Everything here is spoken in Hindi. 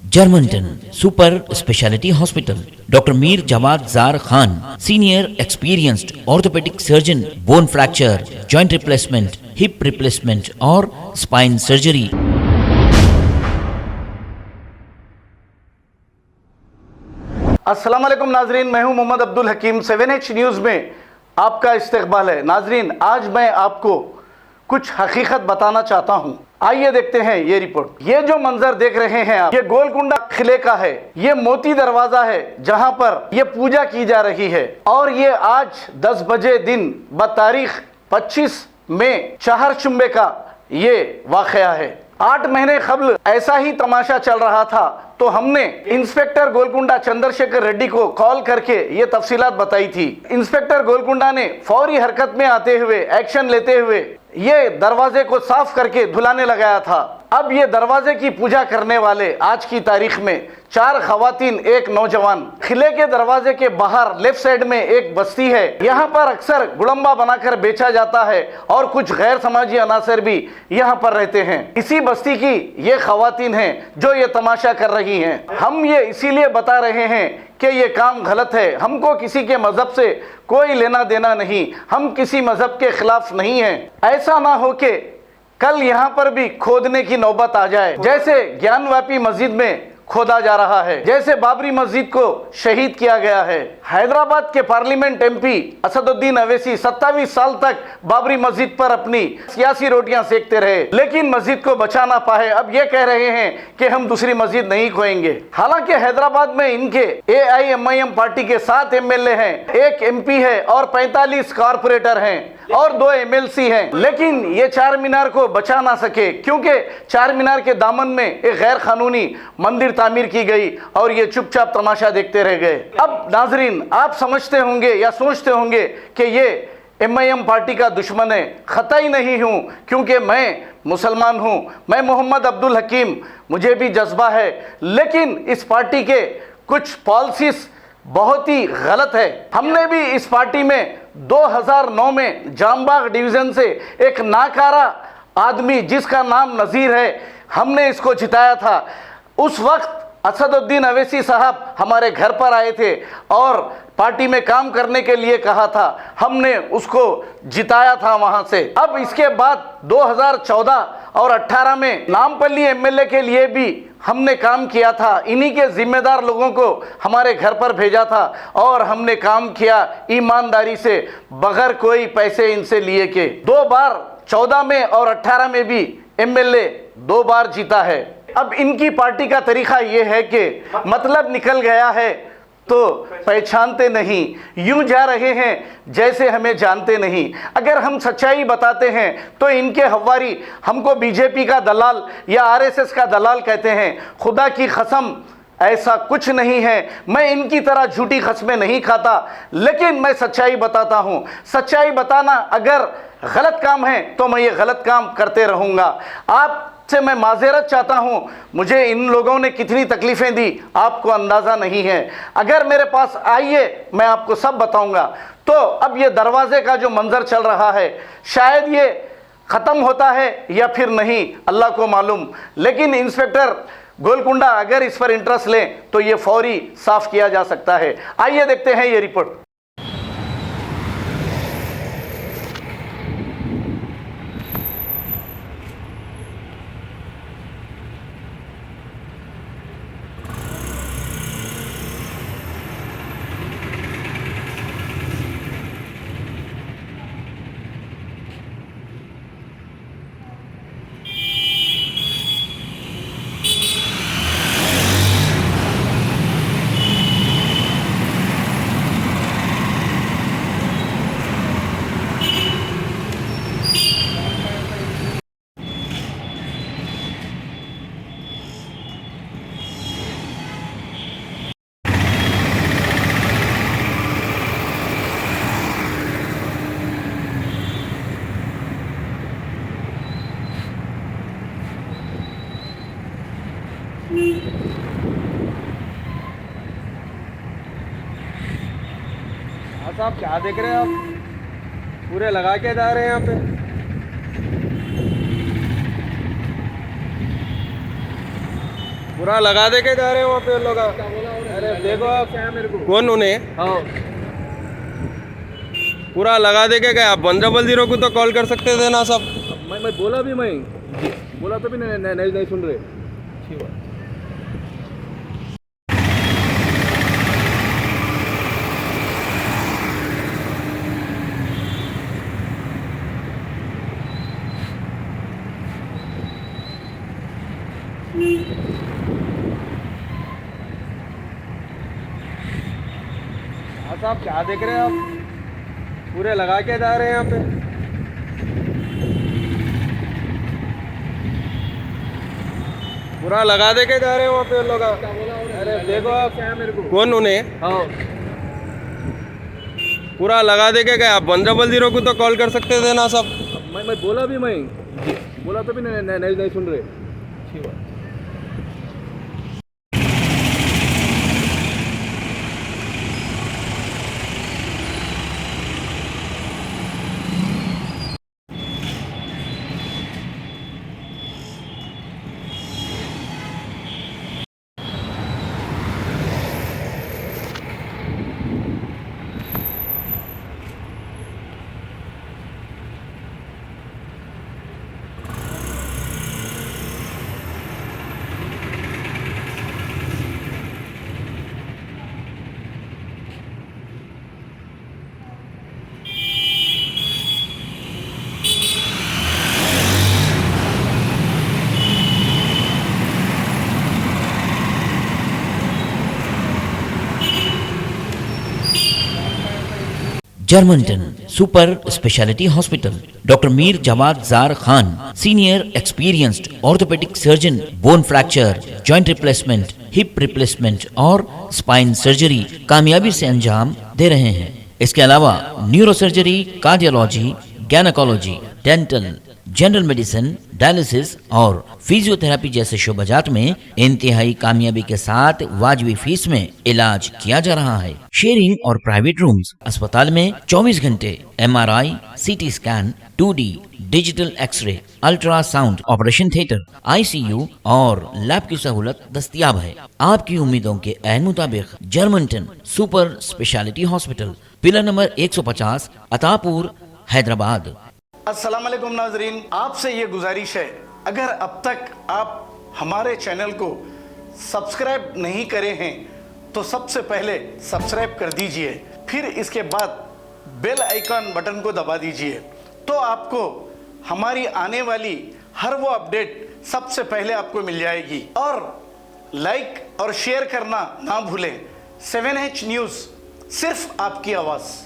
Germanton super speciality hospital, doctor Mir Jawad Zar Khan, senior experienced orthopaedic surgeon, bone fracture, joint replacement, hip replacement और स्पाइन सर्जरी। अस्सलाम वालेकुम नाजरीन, मैं हूं मोहम्मद अब्दुल हकीम। 7H न्यूज़ में आपका इस्तकबाल है। नाजरीन, आज मैं आपको कुछ हकीकत बताना चाहता हूं। आइए देखते हैं ये रिपोर्ट। ये जो मंजर देख रहे हैं आप, ये गोलकुंडा किले का है। ये मोती दरवाजा है जहां पर ये पूजा की जा रही है। और ये आज 10 बजे दिन बतारीख 25 मई चहारचुम्बे का ये वाकया है। 8 महीने कबल ऐसा ही तमाशा चल रहा था, तो हमने इंस्पेक्टर गोलकुंडा चंद्रशेखर रेड्डी को कॉल करके ये तफसीलात बताई थी। इंस्पेक्टर गोलकुंडा ने फौरी हरकत में आते हुए, एक्शन लेते हुए ये दरवाजे को साफ करके धुलाने लगाया था। अब ये दरवाजे की पूजा करने वाले आज की तारीख में 4 खवातीन, 1 नौजवान। किले के दरवाजे के बाहर लेफ्ट साइड में एक बस्ती है। यहाँ पर अक्सर गुड़म्बा बनाकर बेचा जाता है और कुछ गैर समाजी अनासर भी यहाँ पर रहते हैं। इसी बस्ती की ये खवातीन हैं जो ये तमाशा कर रही हैं। हम ये इसीलिए बता रहे हैं कि ये काम गलत है। हमको किसी के मजहब से कोई लेना देना नहीं, हम किसी मजहब के खिलाफ नहीं हैं। ऐसा ना हो कि कल यहाँ पर भी खोदने की नौबत आ जाए, जैसे ज्ञानवापी मस्जिद में खोदा जा रहा है, जैसे बाबरी मस्जिद को शहीद किया गया है। हैदराबाद के पार्लियामेंट एमपी असदुद्दीन अवैसी 27 साल तक बाबरी मस्जिद पर अपनी सियासी रोटियां सेकते रहे, लेकिन मस्जिद को बचा ना पाए। अब ये कह रहे हैं कि हम दूसरी मस्जिद नहीं खोएंगे। हालांकि हैदराबाद में इनके AIMIM पार्टी के 7 MLA हैं, 1 MP है और 45 कारपोरेटर हैं और 2 MLC हैं। लेकिन ये 4 मीनार को बचा ना सके, क्योंकि 4 मीनार के दामन में एक गैर कानूनी मंदिर तामीर की गई और ये चुपचाप तमाशा देखते रह गए। अब नाजरीन, आप समझते होंगे या सोचते होंगे कि ये MIM पार्टी का दुश्मन है। खताई नहीं हूँ, क्योंकि मैं मुसलमान हूँ, मैं मोहम्मद अब्दुल हकीम, मुझे भी जज्बा है। लेकिन इस पार्टी के कुछ पॉलिसीज बहुत ही गलत है। हमने भी इस पार्टी में 2009 में जामबाग डिवीजन से एक नाकारा आदमी जिसका नाम नज़ीर है, हमने इसको जिताया था। उस वक्त असदुद्दीन अवैसी साहब हमारे घर पर आए थे और पार्टी में काम करने के लिए कहा था। हमने उसको जिताया था वहां से। अब इसके बाद 2014 और 18 में नामपल्ली MLA के लिए भी हमने काम किया था। इन्हीं के जिम्मेदार लोगों को हमारे घर पर भेजा था और हमने काम किया ईमानदारी से, बगैर कोई पैसे इनसे लिए के। 2 बार 14 में और 18 में भी MLA 2 बार जीता है। अब इनकी पार्टी का तरीका ये है कि मतलब निकल गया है तो पहचानते नहीं, यूं जा रहे हैं जैसे हमें जानते नहीं। अगर हम सच्चाई बताते हैं तो इनके हवारी हमको BJP का दलाल या RSS का दलाल कहते हैं। खुदा की कसम, ऐसा कुछ नहीं है। मैं इनकी तरह झूठी कस्में नहीं खाता, लेकिन मैं सच्चाई बताता हूँ। सच्चाई बताना अगर गलत काम है तो मैं ये गलत काम करते रहूँगा। आप से मैं माज़रत चाहता हूं, मुझे इन लोगों ने कितनी तकलीफ़ें दी आपको अंदाज़ा नहीं है। अगर मेरे पास आइए, मैं आपको सब बताऊंगा। तो अब ये दरवाजे का जो मंजर चल रहा है, शायद ये ख़त्म होता है या फिर नहीं, अल्लाह को मालूम। लेकिन इंस्पेक्टर गोलकुंडा अगर इस पर इंटरेस्ट लें तो ये फौरी साफ़ किया जा सकता है। आइए देखते हैं ये रिपोर्ट। हाँ साहब, क्या देख रहे हैं आप? पूरे लगा के जा रहे हैं यहाँ पे। पूरा लगा दे के जा रहे हैं वहाँ पे लोग। अरे देखो आप कौन उन्हें पूरा लगा दे के गए। आप 1500 को तो कॉल कर सकते थे ना सब। मैं बोला भी, मैं बोला तो भी नहीं सुन रहे। हाँ साहब क्या देख रहे हैं आप? पूरे लगा के जा रहे हैं यहाँ पे। पूरा लगा दे के जा रहे हैं वहाँ पे लोग। अरे देखो आप कौन उन्हें पूरा लगा दे के गए। आप 1500 को तो कॉल कर सकते थे ना सब। मैं बोला भी, मैं बोला तो भी नहीं सुन रहे। Germantown Super Speciality Hospital, Dr. Mir Jawad Zar Khan, Senior Experienced Orthopedic Surgeon, Bone Fracture, Joint Replacement, Hip Replacement और Spine Surgery कामयाबी से अंजाम दे रहे हैं। इसके अलावा neurosurgery, cardiology, gynaecology, dental, general medicine, dialysis और फिजियोथेरेपी जैसे शोबाजात में इंतहाई कामयाबी के साथ वाजबी फीस में इलाज किया जा रहा है। शेयरिंग और प्राइवेट रूम्स, अस्पताल में 24 घंटे MRI, CT scan, 2D digital X-ray, ultrasound, operation theatre, ICU और लैब की सहूलत दस्तयाब है। आपकी उम्मीदों के ऐन मुताबिक Germanton super speciality hospital, pillar number 150, Attapur, Hyderabad. अस्सलाम वालेकुम नाजरीन, आपसे ये गुजारिश है, अगर अब तक आप हमारे चैनल को सब्सक्राइब नहीं करे हैं तो सबसे पहले सब्सक्राइब कर दीजिए, फिर इसके बाद बेल आइकन बटन को दबा दीजिए, तो आपको हमारी आने वाली हर वो अपडेट सबसे पहले आपको मिल जाएगी। और लाइक और शेयर करना ना भूलें। 7H न्यूज़, सिर्फ आपकी आवाज़।